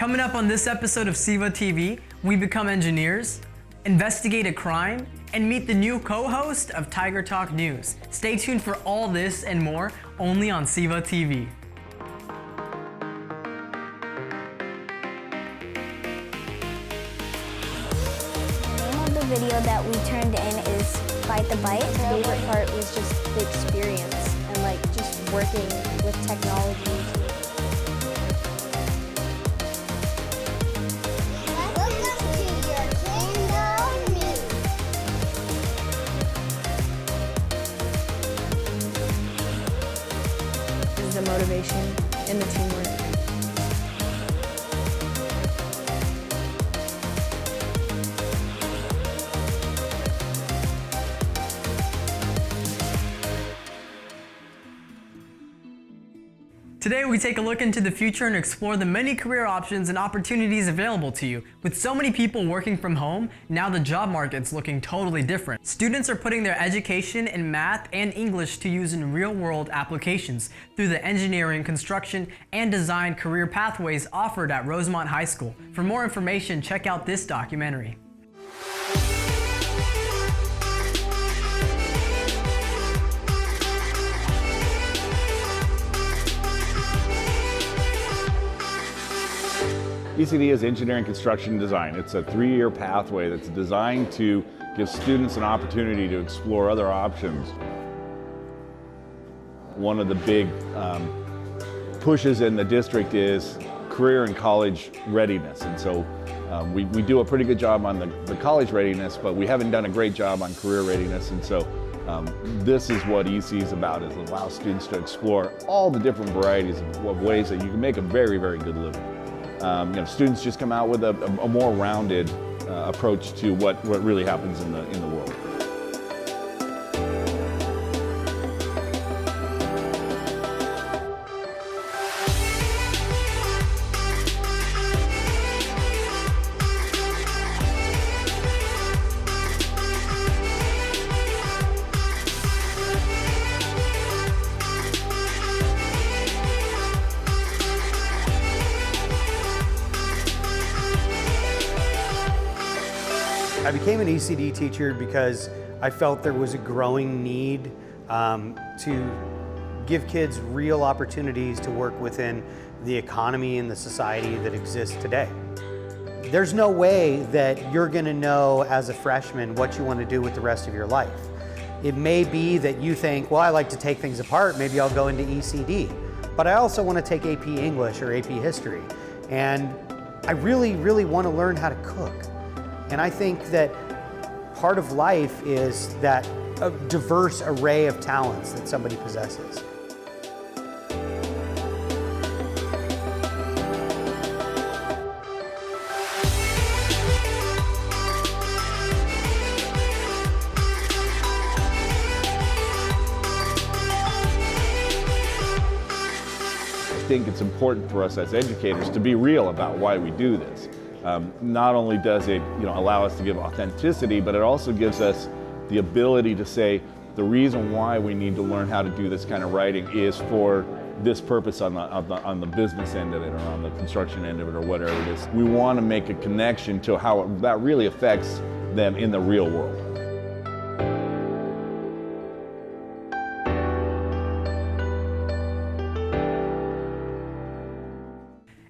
Coming up on this episode of SEVA TV, we become engineers, investigate a crime, and meet the new co-host of Tiger Talk News. Stay tuned for all this and more only on SEVA TV. The name of the video that we turned in is Fight the Bite. My favorite part was just the experience and like just working with technology. The motivation and the teamwork. Today we take a look into the future and explore the many career options and opportunities available to you. With so many people working from home, now the job market's looking totally different. Students are putting their education in math and English to use in real-world applications through the engineering, construction, and design career pathways offered at Rosemont High School. For more information, check out this documentary. ECD is Engineering, Construction, and Design. It's a 3-year pathway that's designed to give students an opportunity to explore other options. One of the big pushes in the district is career and college readiness. And so we do a pretty good job on the college readiness, but we haven't done a great job on career readiness. And so this is what EC is about, is allow students to explore all the different varieties of ways that you can make a very, very good living. Students just come out with a more rounded approach to what really happens in the world. I became an ECD teacher because I felt there was a growing need to give kids real opportunities to work within the economy and the society that exists today. There's no way that you're going to know as a freshman what you want to do with the rest of your life. It may be that you think, well, I like to take things apart, maybe I'll go into ECD. But I also want to take AP English or AP History. And I really, really want to learn how to cook. And I think that part of life is that a diverse array of talents that somebody possesses. I think it's important for us as educators to be real about why we do this. Not only does it allow us to give authenticity, but it also gives us the ability to say the reason why we need to learn how to do this kind of writing is for this purpose on the business end of it, or on the construction end of it, or whatever it is. We want to make a connection to how that really affects them in the real world.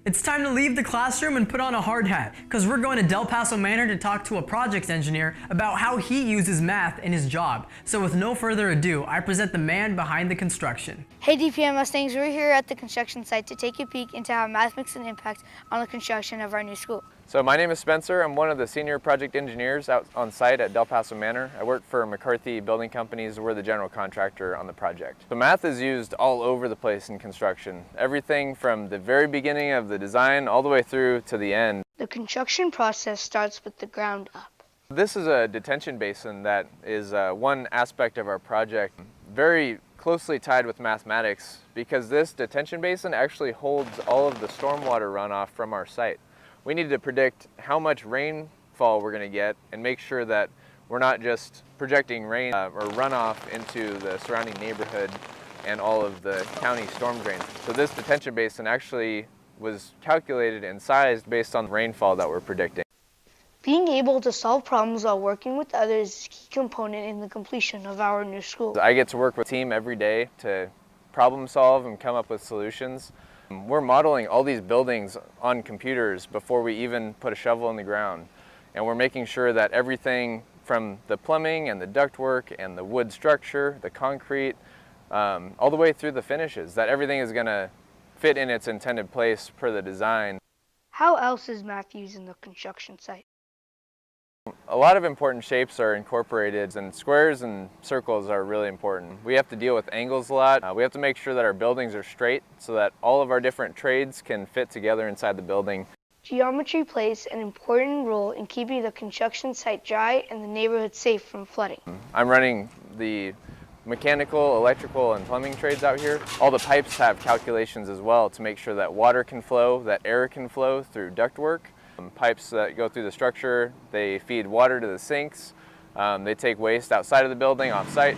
It's time to leave the classroom and put on a hard hat, because we're going to Del Paso Manor to talk to a project engineer about how he uses math in his job. So with no further ado, I present the man behind the construction. Hey DPM Mustangs, we're here at the construction site to take a peek into how math makes an impact on the construction of our new school. So my name is Spencer. I'm one of the senior project engineers out on site at Del Paso Manor. I work for McCarthy Building Companies. We're the general contractor on the project. So math is used all over the place in construction. Everything from the very beginning of the design all the way through to the end. The construction process starts with the ground up. This is a detention basin that is one aspect of our project, very closely tied with mathematics, because this detention basin actually holds all of the stormwater runoff from our site. We need to predict how much rainfall we're going to get and make sure that we're not just projecting rain or runoff into the surrounding neighborhood and all of the county storm drains. So this detention basin actually was calculated and sized based on the rainfall that we're predicting. Being able to solve problems while working with others is a key component in the completion of our new school. I get to work with a team every day to problem solve and come up with solutions. We're modeling all these buildings on computers before we even put a shovel in the ground. And we're making sure that everything from the plumbing and the ductwork and the wood structure, the concrete, all the way through the finishes, that everything is going to fit in its intended place per the design. How else is math used in the construction site? A lot of important shapes are incorporated, and squares and circles are really important. We have to deal with angles a lot. We have to make sure that our buildings are straight so that all of our different trades can fit together inside the building. Geometry plays an important role in keeping the construction site dry and the neighborhood safe from flooding. I'm running the mechanical, electrical, and plumbing trades out here. All the pipes have calculations as well to make sure that water can flow, that air can flow through ductwork. Pipes that go through the structure, they feed water to the sinks. They take waste outside of the building, off-site.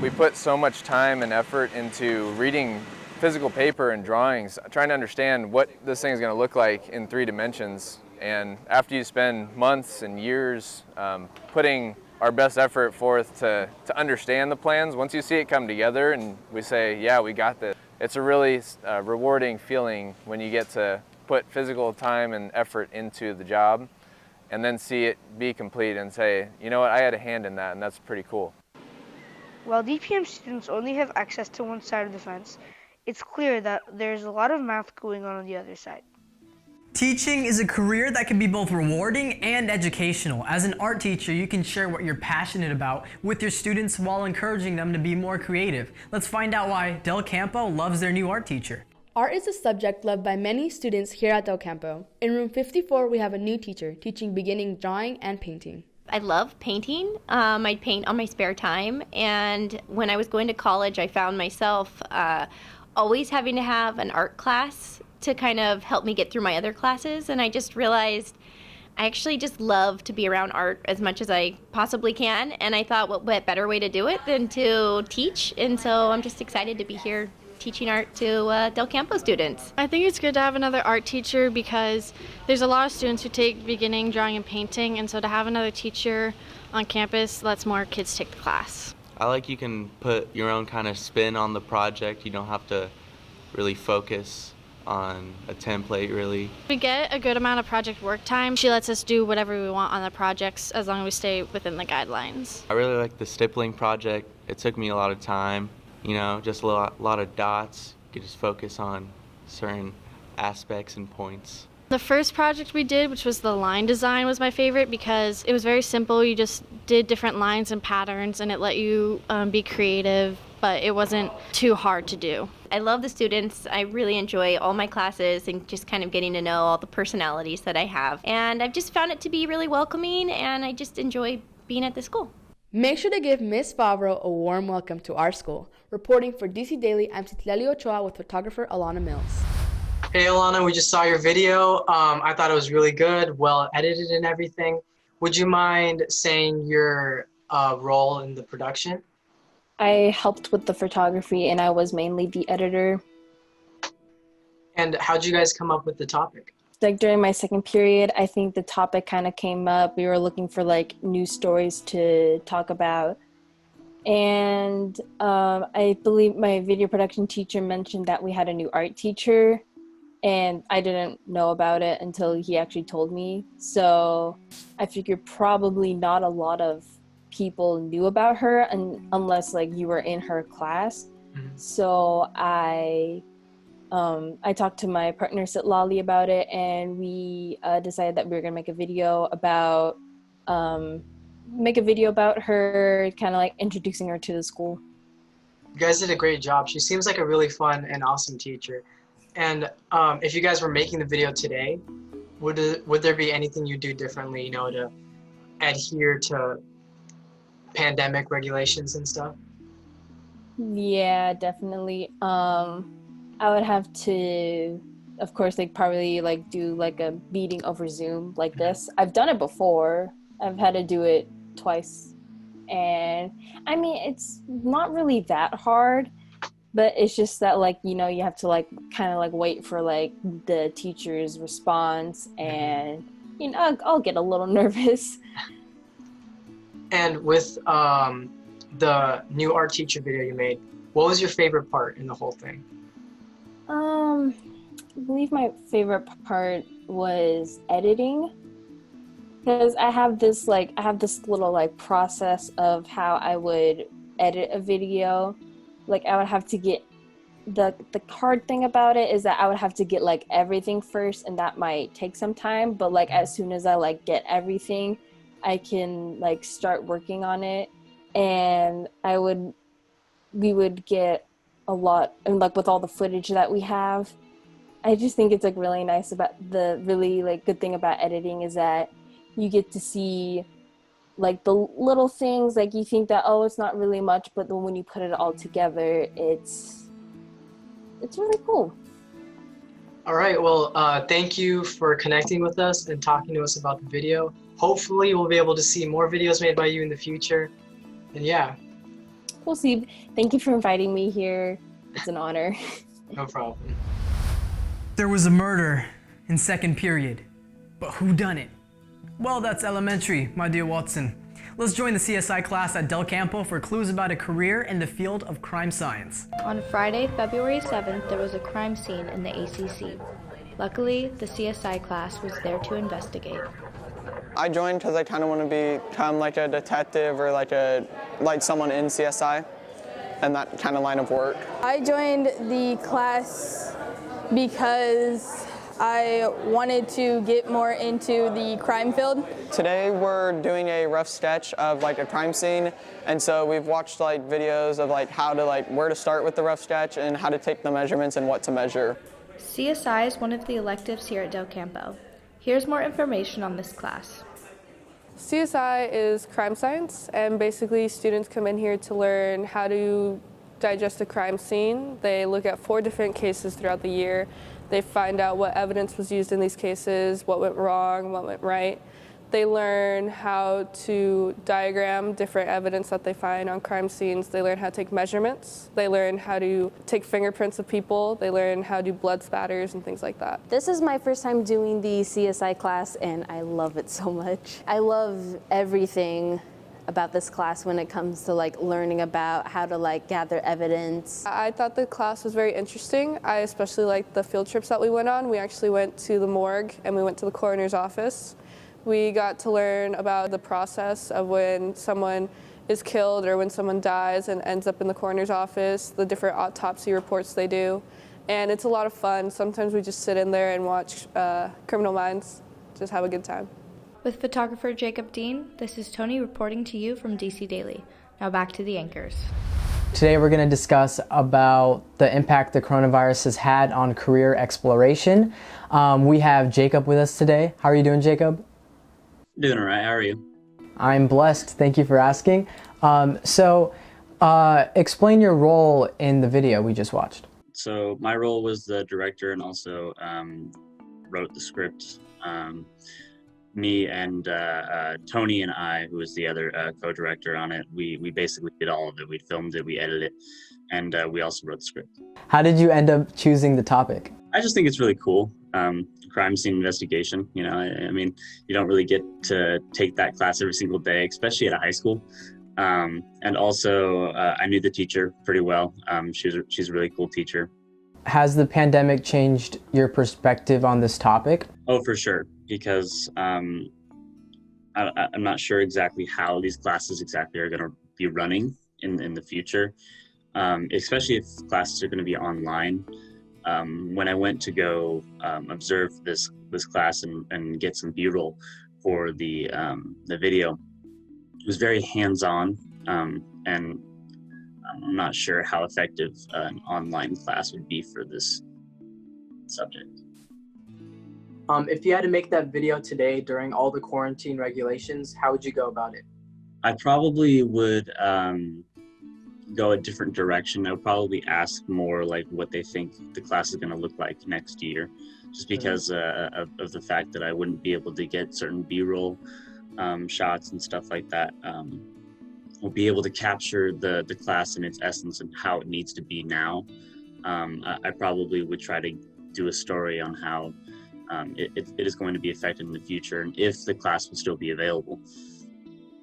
We put so much time and effort into reading physical paper and drawings, trying to understand what this thing is going to look like in 3 dimensions. And after you spend months and years putting our best effort forth to understand the plans, once you see it come together and we say, yeah, we got this, it's a really rewarding feeling when you get to put physical time and effort into the job and then see it be complete and say, you know what, I had a hand in that, and that's pretty cool. While DPM students only have access to one side of the fence, it's clear that there's a lot of math going on the other side. Teaching is a career that can be both rewarding and educational. As an art teacher, you can share what you're passionate about with your students while encouraging them to be more creative. Let's find out why Del Campo loves their new art teacher. Art is a subject loved by many students here at Del Campo. In room 54, we have a new teacher teaching beginning drawing and painting. I love painting. I paint on my spare time, and when I was going to college, I found myself always having to have an art class to kind of help me get through my other classes, and I just realized I actually just love to be around art as much as I possibly can, and I thought what better way to do it than to teach, and so I'm just excited to be here teaching art to Del Campo students. I think it's good to have another art teacher because there's a lot of students who take beginning drawing and painting, and so to have another teacher on campus lets more kids take the class. I like you can put your own kind of spin on the project. You don't have to really focus on a template, really. We get a good amount of project work time. She lets us do whatever we want on the projects as long as we stay within the guidelines. I really like the stippling project. It took me a lot of time, you know, just a lot of dots. You could just focus on certain aspects and points. The first project we did, which was the line design, was my favorite because it was very simple. You just did different lines and patterns, and it let you be creative, but it wasn't too hard to do. I love the students. I really enjoy all my classes and just kind of getting to know all the personalities that I have. And I've just found it to be really welcoming, and I just enjoy being at the school. Make sure to give Miss Favreau a warm welcome to our school. Reporting for DC Daily, I'm Citlali Ochoa with photographer Alana Mills. Hey Alana, we just saw your video. I thought it was really good, well edited and everything. Would you mind saying your role in the production? I helped with the photography and I was mainly the editor. And how'd you guys come up with the topic? Like during my second period, I think the topic kind of came up. We were looking for like news stories to talk about. And I believe my video production teacher mentioned that we had a new art teacher. And I didn't know about it until he actually told me. So I figured probably not a lot of people knew about her unless like you were in her class. Mm-hmm. So I talked to my partner Citlali about it, and we decided that we were gonna make a video about her, kind of like introducing her to the school. You guys did a great job. She seems like a really fun and awesome teacher. And if you guys were making the video today, would there be anything you do differently, you know, to adhere to pandemic regulations and stuff? Yeah, definitely. I would have to, of course, like probably like do like a meeting over Zoom like this. I've done it before. I've had to do it twice. And I mean, it's not really that hard. But it's just that, like, you know, you have to like kind of like wait for like the teacher's response, and you know, I'll get a little nervous. And with the new art teacher video you made, what was your favorite part in the whole thing? I believe my favorite part was editing, because I have this little like process of how I would edit a video. Like, I would have to get the hard thing about it is that I would have to get like everything first, and that might take some time, but like as soon as I like get everything, I can like start working on it. And we would get a lot, and like with all the footage that we have, I just think it's like really nice about the really like good thing about editing is that you get to see like the little things, like you think that, oh, it's not really much, but then when you put it all together, it's really cool. All right, well, thank you for connecting with us and talking to us about the video. Hopefully we'll be able to see more videos made by you in the future. And yeah. We'll see. Thank you for inviting me here. It's an honor. No problem. There was a murder in second period, but who done it? Well, that's elementary, my dear Watson. Let's join the CSI class at Del Campo for clues about a career in the field of crime science. On Friday, February 7th, there was a crime scene in the ACC. Luckily, the CSI class was there to investigate. I joined because I kind of want to become like a detective or like someone in CSI and that kind of line of work. I joined the class because I wanted to get more into the crime field. Today we're doing a rough sketch of like a crime scene, and so we've watched like videos of like how to where to start with the rough sketch and how to take the measurements and what to measure. CSI is one of the electives here at Del Campo. Here's more information on this class. CSI is crime science, and basically students come in here to learn how to digest a crime scene. They look at 4 different cases throughout the year. They find out what evidence was used in these cases, what went wrong, what went right. They learn how to diagram different evidence that they find on crime scenes. They learn how to take measurements. They learn how to take fingerprints of people. They learn how to do blood spatters and things like that. This is my first time doing the CSI class, and I love it so much. I love everything about this class when it comes to learning about how to gather evidence. I thought the class was very interesting. I especially liked the field trips that we went on. We actually went to the morgue and we went to the coroner's office. We got to learn about the process of when someone is killed or when someone dies and ends up in the coroner's office, the different autopsy reports they do. And it's a lot of fun. Sometimes we just sit in there and watch Criminal Minds, just have a good time. With photographer Jacob Dean, this is Tony reporting to you from DC Daily. Now back to the anchors. Today we're going to discuss about the impact the coronavirus has had on career exploration. We have Jacob with us today. How are you doing, Jacob? Doing all right. How are you? I'm blessed. Thank you for asking. Explain your role in the video we just watched. So my role was the director and also wrote the script. Me and Tony and I, who was the other co-director on it, we basically did all of it. We filmed it, we edited it, and we also wrote the script. How did you end up choosing the topic? I just think it's really cool. Crime scene investigation, you know, I mean, you don't really get to take that class every single day, especially at a high school. And also, I knew the teacher pretty well. She's a really cool teacher. Has the pandemic changed your perspective on this topic? Oh, for sure. Because I'm not sure exactly how these classes exactly are going to be running in the future, especially if classes are going to be online. When I went to go observe this class and get some B-roll for the video, it was very hands-on, and I'm not sure how effective an online class would be for this subject. If you had to make that video today during all the quarantine regulations, how would you go about it? I probably would go a different direction. I would probably ask more what they think the class is going to look like next year, just because of the fact that I wouldn't be able to get certain B-roll shots and stuff like that. will be able to capture the class in its essence and how it needs to be now. I probably would try to do a story on how it is going to be affected in the future and if the class will still be available.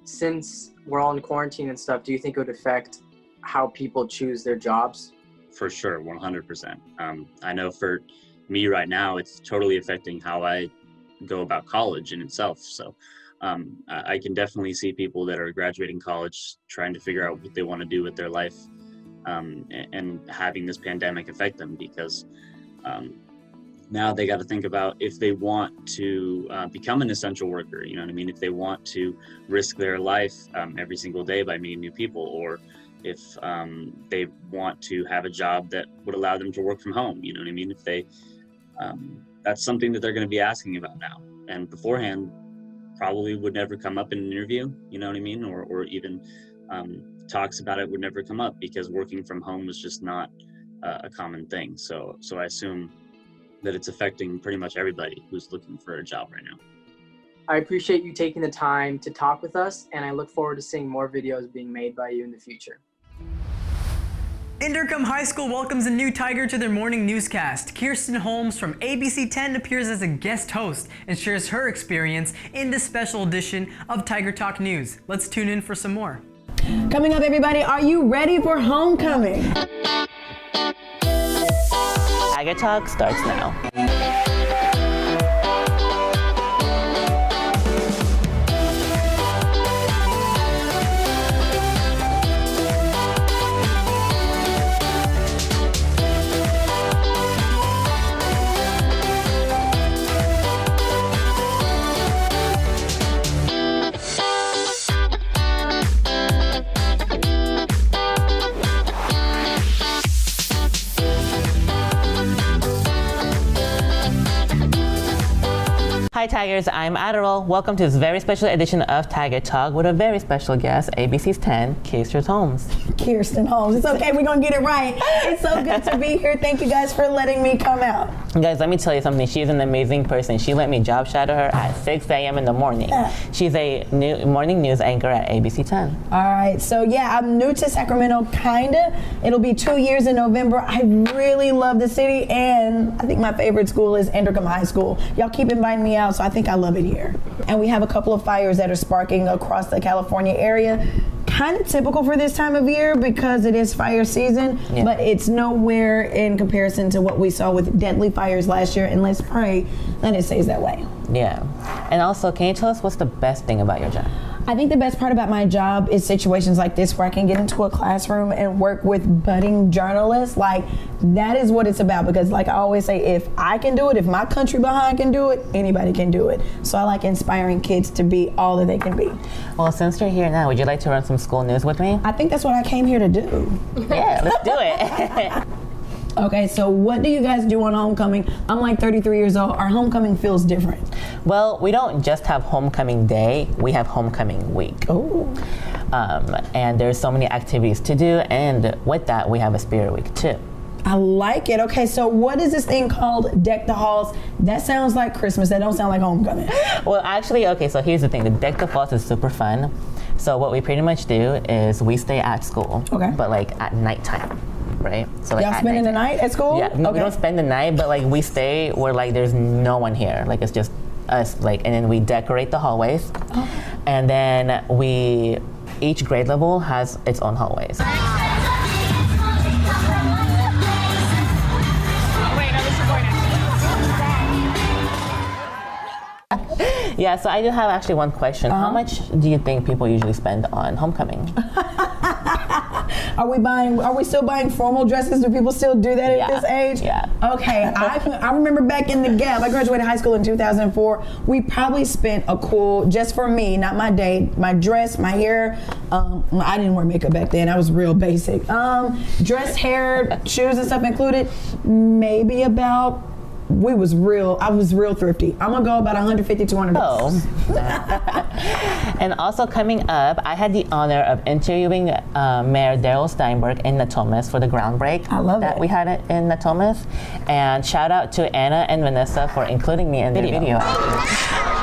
Since we're all in quarantine and stuff, do you think it would affect how people choose their jobs? For sure, 100%. I know for me right now, it's totally affecting how I go about college in itself. So I can definitely see people that are graduating college trying to figure out what they want to do with their life and having this pandemic affect them, because now they got to think about if they want to become an essential worker, you know what I mean? If they want to risk their life every single day by meeting new people, or if they want to have a job that would allow them to work from home, you know what I mean? If they, that's something that they're going to be asking about now. And beforehand, probably would never come up in an interview, you know what I mean? Or even talks about it would never come up because working from home was just not a common thing. So I assume that it's affecting pretty much everybody who's looking for a job right now. I appreciate you taking the time to talk with us, and I look forward to seeing more videos being made by you in the future. Inderkum High School welcomes a new Tiger to their morning newscast. Kirsten Holmes from ABC 10 appears as a guest host and shares her experience in this special edition of Tiger Talk News. Let's tune in for some more. Coming up, everybody, are you ready for homecoming? Tiger Talk starts now. Hi Tigers, I'm Adderall. Welcome to this very special edition of Tiger Talk with a very special guest, ABC's 10, Kirsten Holmes. Kirsten Holmes. It's okay, we're gonna get it right. It's so good to be here. Thank you guys for letting me come out. Guys, let me tell you something. She's an amazing person. She let me job shadow her at 6 a.m. in the morning. She's a morning news anchor at ABC 10. All right, so yeah, I'm new to Sacramento, kinda. It'll be 2 years in November. I really love the city, and I think my favorite school is Inderkum High School. Y'all keep inviting me out, so I think I love it here. And we have a couple of fires that are sparking across the California area. Kind of typical for this time of year because it is fire season, but it's nowhere in comparison to what we saw with deadly fires last year, and let's pray that it stays that way. Yeah. And also, can you tell us what's the best thing about your job? I think the best part about my job is situations like this where I can get into a classroom and work with budding journalists. Like, that is what it's about, because like I always say, if I can do it, if my country behind can do it, anybody can do it. So I like inspiring kids to be all that they can be. Well, since you're here now, would you like to run some school news with me? I think that's what I came here to do. Yeah, let's do it. Okay, so what do you guys do on homecoming? I'm like 33 years old. Our homecoming feels different. Well, we don't just have homecoming day, we have homecoming week. Oh. And there's so many activities to do, and with that, we have a spirit week too. I like it. Okay, so what is this thing called Deck the Halls? That sounds like Christmas. That don't sound like homecoming. Well, actually, okay, so here's the thing. The Deck the Halls is super fun. So what we pretty much do is we stay at school, but like at nighttime. Right? So like y'all spending the night at school? Yeah, no, we don't spend the night, but like we stay where like there's no one here. Like it's just us, like, and then we decorate the hallways. And then each grade level has its own hallways. Yeah, so I do have actually one question. How much do you think people usually spend on homecoming? Are we still buying formal dresses? Do people still do that at this age? Yeah. Okay, I remember back in the Gap, I graduated high school in 2004. We probably spent a cool, just for me, not my day, my dress, my hair. I didn't wear makeup back then. I was real basic. Dress, hair, shoes and stuff included, maybe about, I was real thrifty. I'm gonna go about $150, $200. And also coming up, I had the honor of interviewing Mayor Darrell Steinberg in Natomas for the groundbreak. I love that we had it in Natomas. And shout out to Anna and Vanessa for including me in the video.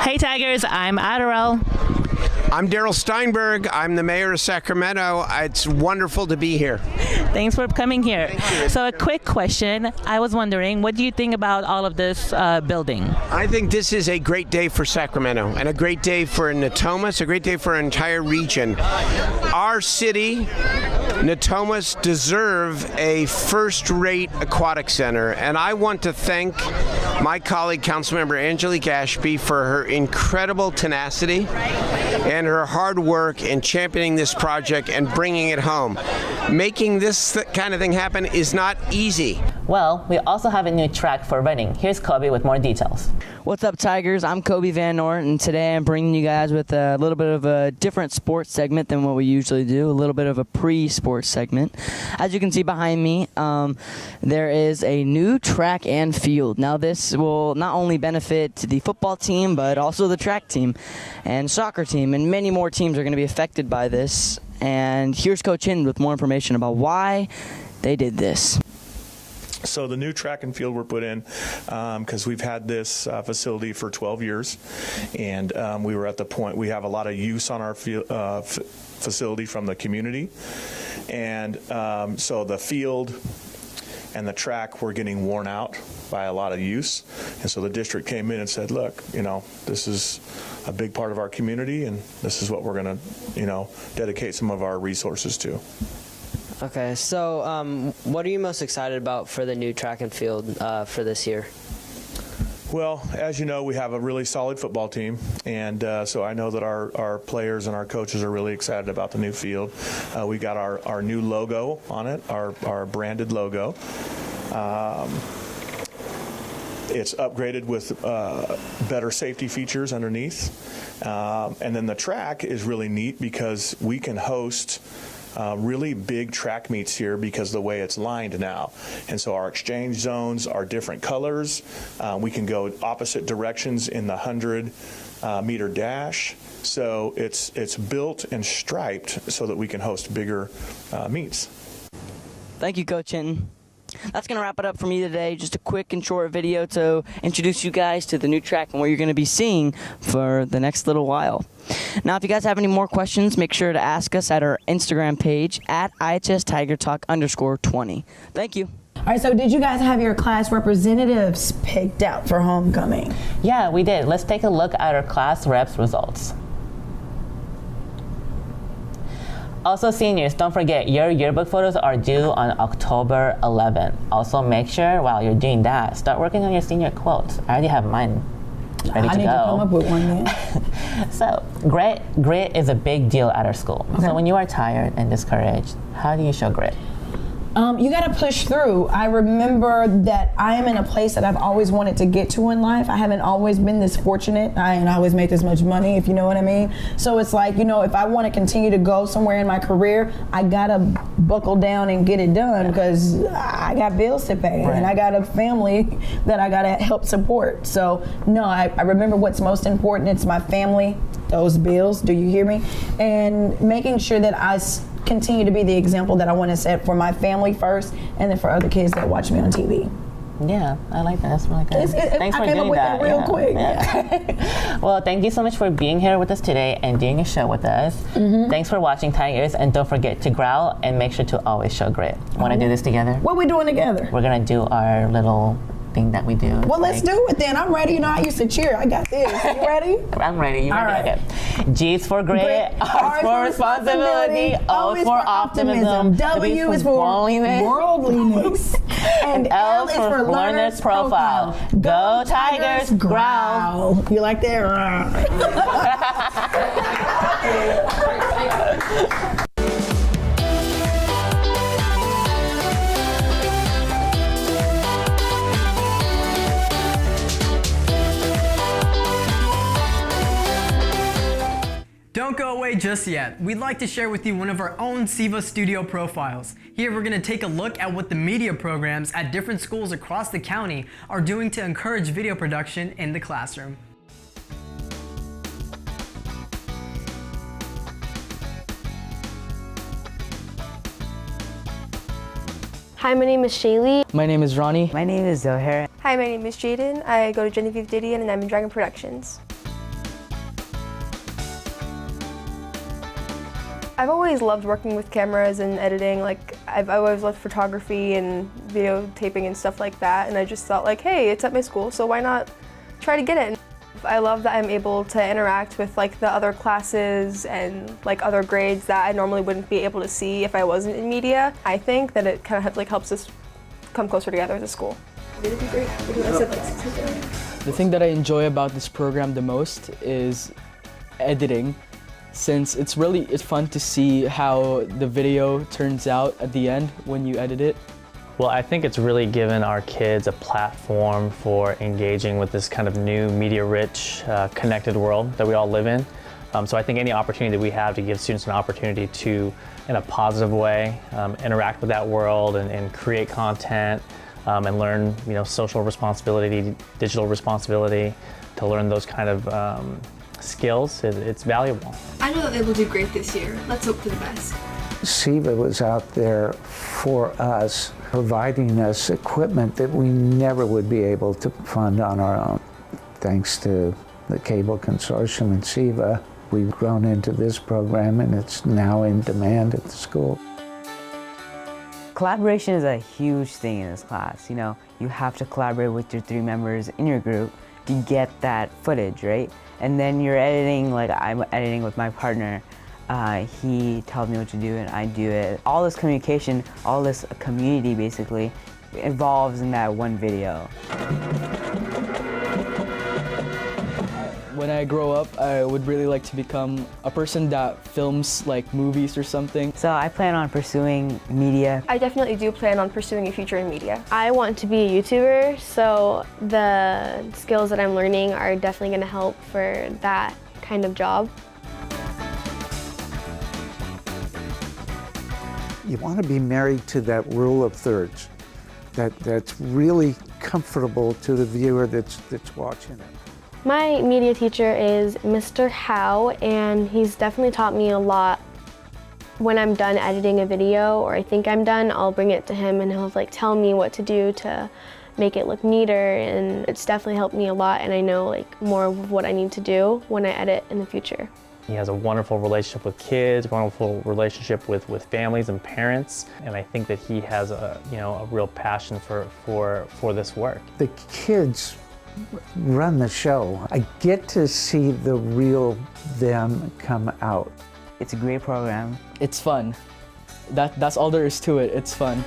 Hey Tigers, I'm Adderall. I'm Daryl Steinberg. I'm the mayor of Sacramento. It's wonderful to be here. Thanks for coming here. So a quick question. I was wondering, what do you think about all of this building? I think this is a great day for Sacramento and a great day for Natomas, a great day for our entire region. Our city, Natomas, deserve a first-rate aquatic center, and I want to thank my colleague, Councilmember Angelique Ashby, for her incredible tenacity and her hard work in championing this project and bringing it home. Making this kind of thing happen is not easy. Well, we also have a new track for running. Here's Kobe with more details. What's up, Tigers? I'm Kobe Van Nort, and today I'm bringing you guys with a little bit of a different sports segment than what we usually do, a little bit of a pre-sports segment. As you can see behind me, there is a new track and field. Now, this will not only benefit the football team, but also the track team and soccer team, and many more teams are going to be affected by this. And here's Coach Hind with more information about why they did this. So the new track and field were put in because we've had this facility for 12 years, and we were at the point we have a lot of use on our facility from the community, and so the field and the track were getting worn out by a lot of use, and so the district came in and said, look, this is a big part of our community, and this is what we're going to dedicate some of our resources to. Okay, so what are you most excited about for the new track and field for this year? Well, as you know, we have a really solid football team, and so I know that our players and our coaches are really excited about the new field. We got our new logo on it, our branded logo. It's upgraded with better safety features underneath. And then the track is really neat because we can host really big track meets here because the way it's lined now. And so our exchange zones are different colors. We can go opposite directions in the 100-meter dash. So it's built and striped so that we can host bigger meets. Thank you, Coach Hinton. That's going to wrap it up for me today. Just a quick and short video to introduce you guys to the new track and what you're going to be seeing for the next little while. Now, if you guys have any more questions, make sure to ask us at our Instagram page at IHSTigerTalk_20. Thank you. All right, so did you guys have your class representatives picked out for homecoming? Yeah, we did. Let's take a look at our class reps results. Also, seniors, don't forget, your yearbook photos are due on October 11th. Also, make sure while you're doing that, start working on your senior quotes. I already have mine ready to go. I need to come up with one then. So, grit is a big deal at our school. Okay. So when you are tired and discouraged, how do you show grit? You got to push through. I remember that I am in a place that I've always wanted to get to in life. I haven't always been this fortunate. I ain't always made this much money, if you know what I mean. So it's like, if I want to continue to go somewhere in my career, I got to buckle down and get it done because I got bills to pay and I got a family that I got to help support. So, no, I remember what's most important. It's my family, those bills, do you hear me? And making sure that I continue to be the example that I want to set for my family first and then for other kids that watch me on TV. Yeah, I like that. That's really good. Thanks for doing that. Real quick. Yeah. Well, thank you so much for being here with us today and doing a show with us. Thanks for watching, Tigers, and don't forget to growl and make sure to always show grit. Want to do this together? What are we doing together? We're going to do our little thing that we do. Well, let's do it then. I'm ready. I used to cheer. I got this. You ready? I'm ready. You ready? Right. Okay. G's for grit, R for responsibility, O is for optimism, W is for worldliness, and L is for learner's profile. Go Tigers, growl. You like that? Don't go away just yet. We'd like to share with you one of our own SEVA studio profiles. Here we're going to take a look at what the media programs at different schools across the county are doing to encourage video production in the classroom. Hi, my name is Shaylee. My name is Ronnie. My name is Zohair. Hi, my name is Jaden. I go to Genevieve, Didion, and I'm in Dragon Productions. I've always loved working with cameras and editing. Like, I've always loved photography and videotaping and stuff like that. And I just thought like, hey, it's at my school, so why not try to get it? I love that I'm able to interact with like the other classes and like other grades that I normally wouldn't be able to see if I wasn't in media. I think that it kind of like helps us come closer together as a school. It'd be great. The thing that I enjoy about this program the most is editing, since it's fun to see how the video turns out at the end when you edit it. Well, I think it's really given our kids a platform for engaging with this kind of new media-rich, connected world that we all live in. So I think any opportunity that we have to give students an opportunity to, in a positive way, interact with that world and create content and learn, social responsibility, digital responsibility, to learn those kind of skills, it's valuable. I know that they will do great this year. Let's hope for the best. SEVA was out there for us, providing us equipment that we never would be able to fund on our own. Thanks to the Cable Consortium and SEVA, we've grown into this program and it's now in demand at the school. Collaboration is a huge thing in this class. You have to collaborate with your 3 members in your group to get that footage, right? And then you're editing, like I'm editing with my partner. He tells me what to do and I do it. All this communication, all this community basically involves in that one video. When I grow up, I would really like to become a person that films like movies or something. So I plan on pursuing media. I definitely do plan on pursuing a future in media. I want to be a YouTuber, so the skills that I'm learning are definitely going to help for that kind of job. You want to be married to that rule of thirds, that's really comfortable to the viewer that's watching it. My media teacher is Mr. Howe, and he's definitely taught me a lot. When I'm done editing a video, or I think I'm done, I'll bring it to him and he'll tell me what to do to make it look neater, and it's definitely helped me a lot, and I know more of what I need to do when I edit in the future. He has a wonderful relationship with kids, wonderful relationship with families and parents, and I think that he has a real passion for this work. The kids run the show. I get to see the real them come out. It's a great program. It's fun. That's all there is to it. It's fun.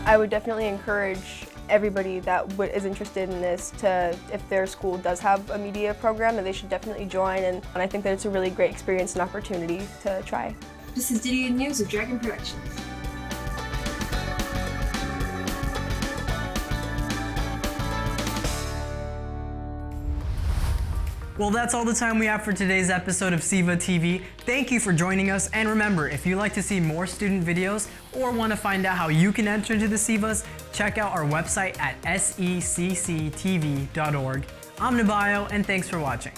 I would definitely encourage everybody that is interested in this to, if their school does have a media program, that they should definitely join, and I think that it's a really great experience and opportunity to try. This is Didion News of Dragon Productions. Well, that's all the time we have for today's episode of SEVA TV. Thank you for joining us, and remember, if you'd like to see more student videos or want to find out how you can enter into the SEVAs, check out our website at secctv.org. I'm Nabayo, and thanks for watching.